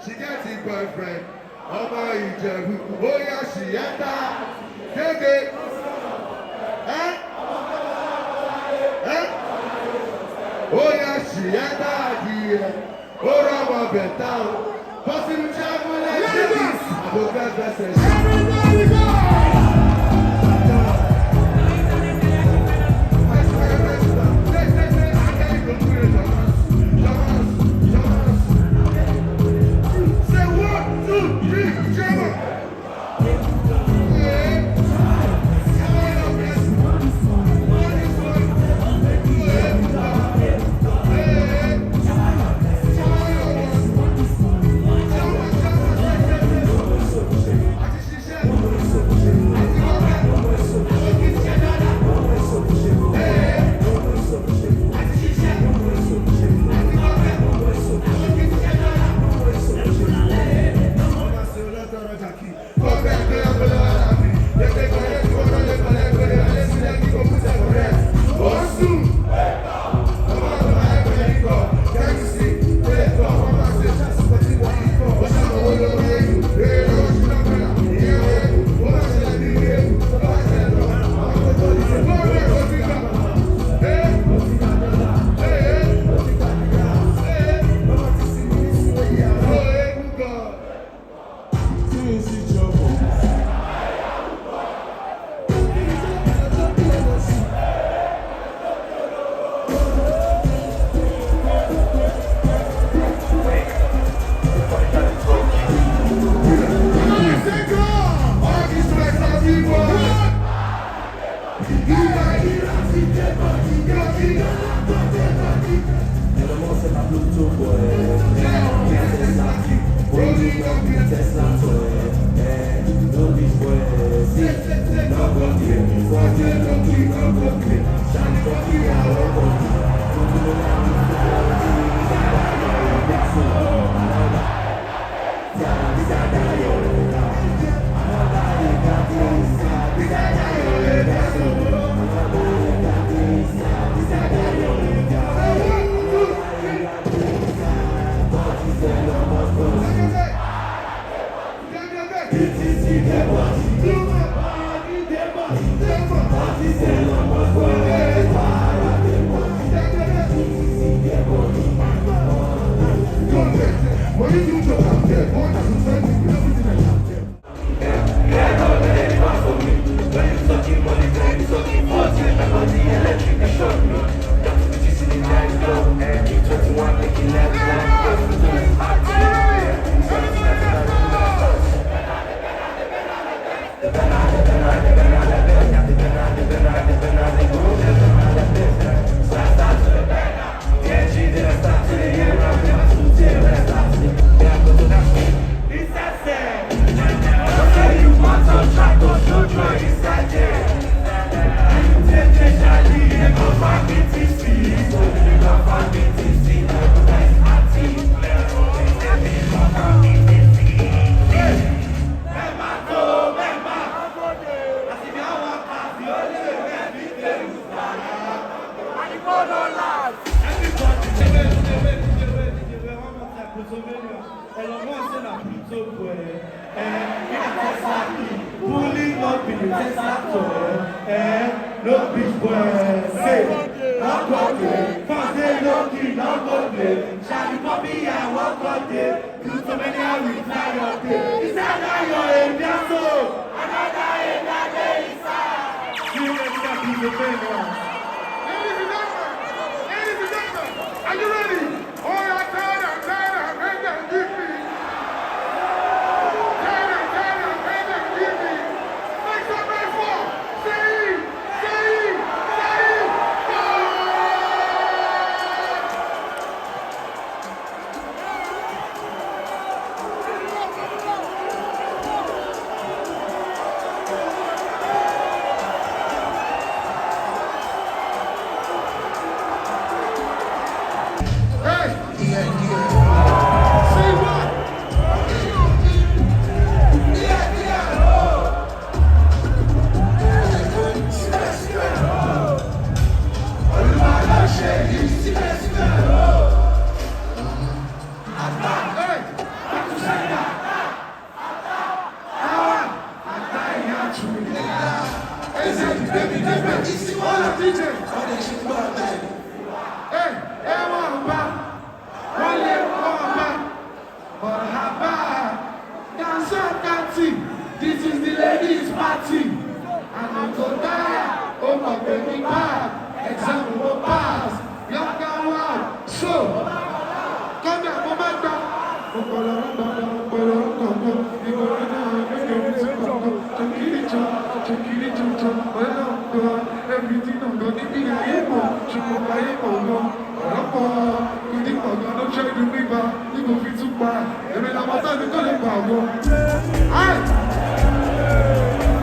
She gets a boyfriend. Oh my Ijebu. Oh yeah, she enter. Gege. Eh? Eh? Oh yeah, she enter here. Oh Rama Betal. Possible travel like this. I will get message. Everybody go! Shallipopi and Unported. Do so many how we fly your day. Is that not your Indiaso? Another day inside. You next up to the famous. Ladies and gentlemen, are you ready? All your time and make them give me. Time and make them give me. Make some noise for Seyi Vibez. This is the ladies' party. And I'm so tired. Oh my baby bad. Exam will pass. Young and wild. So, come here, momentum. Everything I'm gonna be a hero. Don't try to make back. You go fit too bad. And then I'm outside the color power. Aye!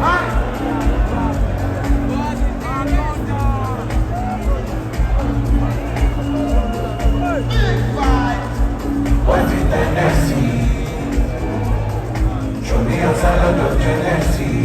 Aye! What's in the next? Show me a salad of Genesis.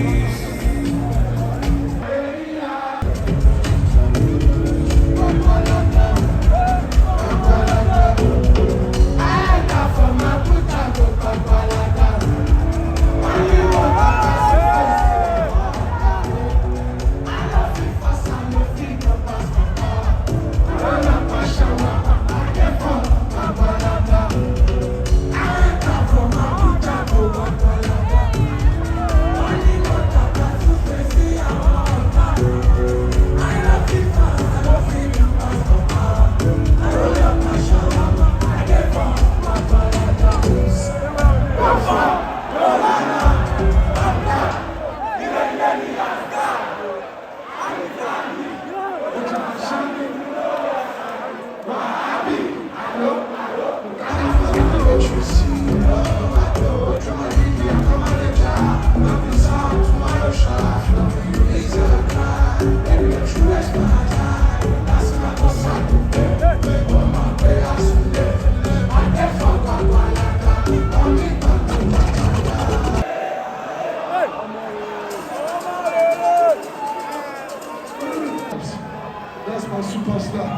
That's my superstar.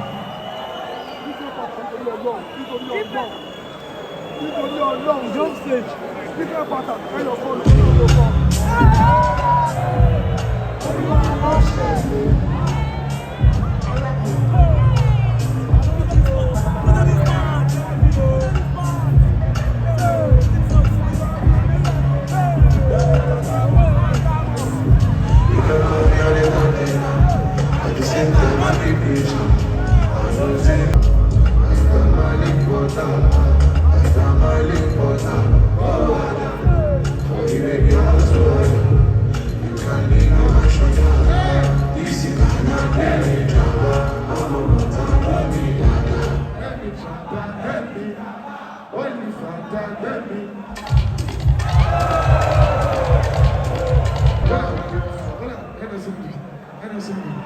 Jump stage. Different pattern. Kind of fun.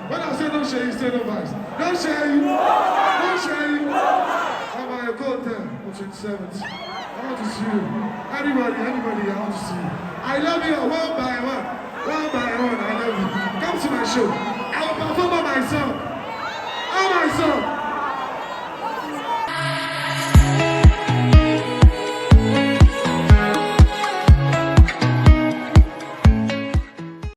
When I say don't share you, say no vibes. Don't share you. Don't share you. I'm on your coat there, 27th. I want to see you. Anybody, I want to see you. I love you one by one. One by one, I love you. Come to my show.